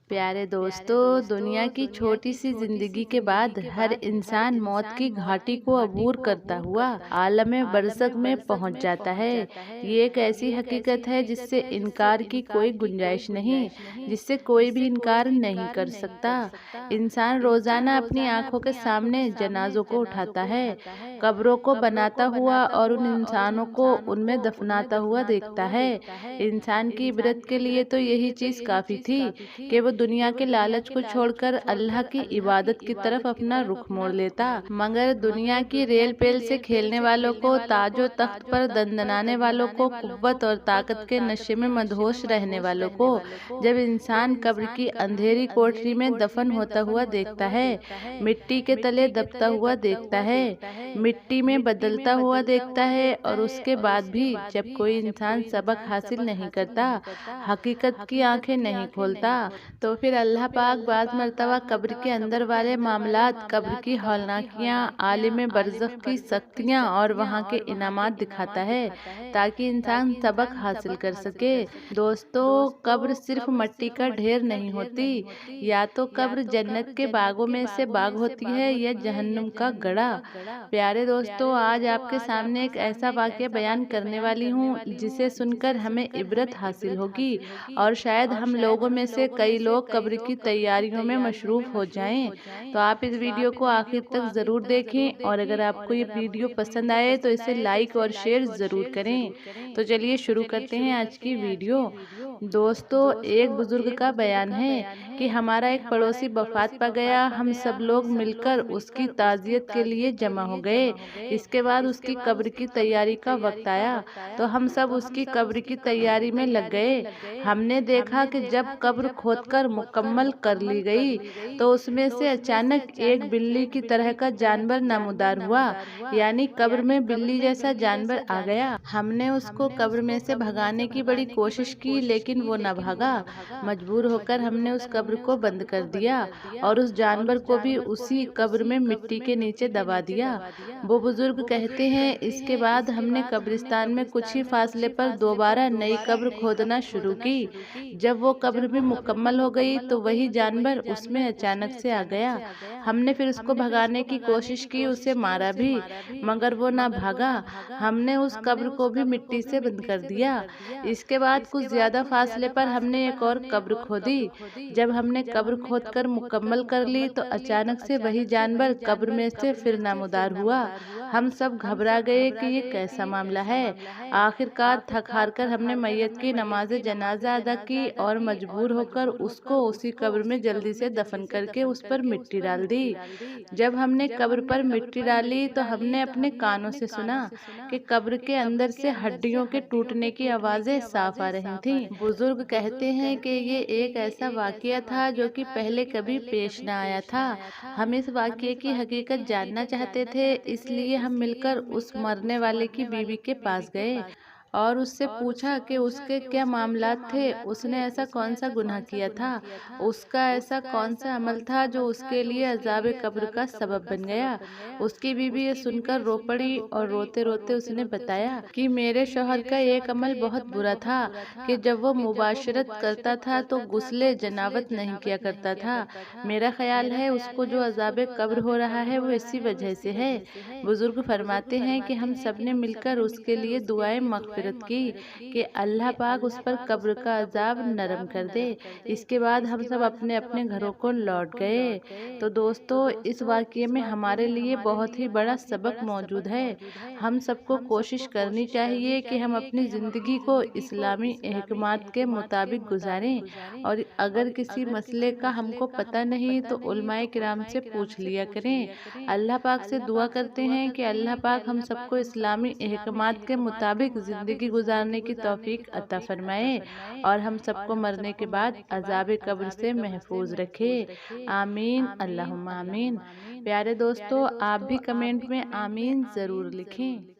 प्यारे दोस्तों, दुनिया की छोटी सी जिंदगी के बाद हर इंसान मौत की घाटी को अबूर करता हुआ आलम बरज़ख में पहुंच जाता है। ये एक ऐसी हकीकत है जिससे इनकार की कोई गुंजाइश नहीं, जिससे कोई भी इनकार नहीं कर सकता। इंसान रोजाना अपनी आंखों के सामने जनाजों को उठाता है, कब्रों को बनाता हुआ और उन इंसानों को उनमें दफनाता हुआ देखता है। इंसान की इबरत के लिए तो यही चीज काफी थी कि वो दुनिया के लालच को छोड़कर अल्लाह की इबादत की तरफ अपना रुख मोड़ लेता। मगर दुनिया की रेल पेल से खेलने वालों को, ताजो तख्त पर दंदनाने वालों को, कुव्वत और ताकत के नशे में मदहोश रहने वालों को जब इंसान कब्र की अंधेरी कोठरी में दफन होता हुआ देखता है, मिट्टी के तले दबता हुआ देखता है, मिट्टी में बदलता हुआ देखता है, और उसके बाद भी जब कोई इंसान सबक हासिल नहीं करता, हकीकत की आंखें नहीं खोलता, तो फिर अल्लाह पाक बाज़ मरतबा कब्र के अंदर वाले मामलात, कब्र की हौलनाकियाँ, आलिम बरज़ख की सख्तियाँ और वहाँ के इनामात दिखाता है ताकि इंसान सबक हासिल कर सके। दोस्तों, कब्र सिर्फ मिट्टी का ढेर नहीं होती, या तो कब्र जन्नत के बागों में से बाग होती है या जहन्नुम का गड़ा। प्यारे दोस्तों, आज आपके सामने एक ऐसा वाक़या बयान करने वाली हूँ जिसे सुनकर हमें इबरत हासिल होगी और शायद हम लोगों में से कई लोग कब्र की तैयारियों में मशरूफ हो जाएं। तो आप इस वीडियो को आखिर तक ज़रूर देखें, और अगर आपको ये वीडियो पसंद आए तो इसे लाइक और शेयर ज़रूर करें। तो चलिए शुरू करते हैं आज की वीडियो। दोस्तों, एक बुजुर्ग का बयान है कि हमारा एक पड़ोसी वफात पा गया। हम सब लोग मिलकर उसकी ताज़ियत के लिए जमा हो गए। इसके बाद उसकी कब्र की तैयारी का वक्त आया तो हम सब उसकी कब्र की तैयारी में लग गए। हमने देखा कि जब कब्र खोदकर मुकम्मल कर ली गई तो उसमें से अचानक एक बिल्ली की तरह का जानवर नमूदार हुआ, यानी कब्र में बिल्ली जैसा जानवर आ गया। हमने उसको कब्र में से भगाने की बड़ी कोशिश की, लेकिन वो न भागा। मजबूर होकर हमने उस कब्र को बंद कर दिया और उस जानवर को भी उसी कब्र में मिट्टी के नीचे दबा दिया। वो बुजुर्ग कहते हैं, इसके बाद हमने कब्रिस्तान में कुछ ही फासले पर दोबारा नई कब्र खोदना शुरू की। जब वो कब्र भी मुकम्मल हो गई तो वही जानवर उसमें अचानक से आ गया। हमने फिर उसको भगाने की कोशिश की, उसे मारा भी, मगर वो ना भागा। हमने उस कब्र को भी मिट्टी से बंद कर दिया। इसके बाद कुछ ज्यादा फासले पर हमने एक और कब्र खोदी। जब हमने कब्र खोदकर मुकम्मल कर ली तो अचानक से वही जानवर कब्र में से फिर नामदार हुआ। हम सब घबरा गए कि ये कैसा मामला है। आखिरकार थक हार कर हमने मैयत की नमाज जनाजा अदा की और मजबूर होकर उसको उसी कब्र में जल्दी से दफन करके उस पर मिट्टी डाल दी। जब हमने कब्र पर मिट्टी डाली तो हमने अपने कानों से सुना कि कब्र के अंदर से हड्डियों के टूटने की आवाजें साफ आ रही थीं। बुजुर्ग कहते हैं कि ये एक ऐसा वाकया था जो कि पहले कभी पेश न आया था। हम इस वाकये की हकीकत जानना चाहते थे, इसलिए हम मिलकर उस मरने वाले की बीवी के पास गए और उससे पूछा कि उसके क्या मामलात थे, उसने ऐसा कौन सा गुनाह किया था, उसका ऐसा कौन सा अमल था जो उसके लिए अजाब कब्र का सबब बन गया। उसकी बीवी ये सुनकर रो पड़ी और रोते रोते उसने बताया कि मेरे शौहर का एक अमल बहुत बुरा था कि जब वो मुबाशरत करता था तो गुस्ले जनाबत नहीं किया करता था। मेरा ख्याल है उसको जो अजाब कब्र हो रहा है वो इसी वजह से है। बुजुर्ग फरमाते हैं कि हम सब ने मिलकर उसके लिए दुआएं मग़फ़िरत की कि अल्लाह पाक उस पर कब्र का अजाब नरम कर दे। इसके बाद हम सब अपने अपने घरों को लौट गए। तो दोस्तों, इस वाक़ये में हमारे लिए बहुत ही बड़ा सबक मौजूद है। हम सबको कोशिश करनी चाहिए कि हम अपनी ज़िंदगी को इस्लामी अहकामात के मुताबिक गुजारें, और अगर किसी मसले का हमको पता नहीं तो उलमाए किराम से पूछ लिया करें। अल्लाह पाक से दुआ करते हैं कि अल्लाह पाक हम सबको इस्लामी अहकामात के मुताबिक ज़िंदगी गुजारने की तौफीक अता फरमाए और हम सबको मरने के बाद अजाब कब्र से महफूज रखे। आमीन, अल्लाहुम्मा आमीन। प्यारे दोस्तों, आप भी कमेंट में आमीन ज़रूर लिखें।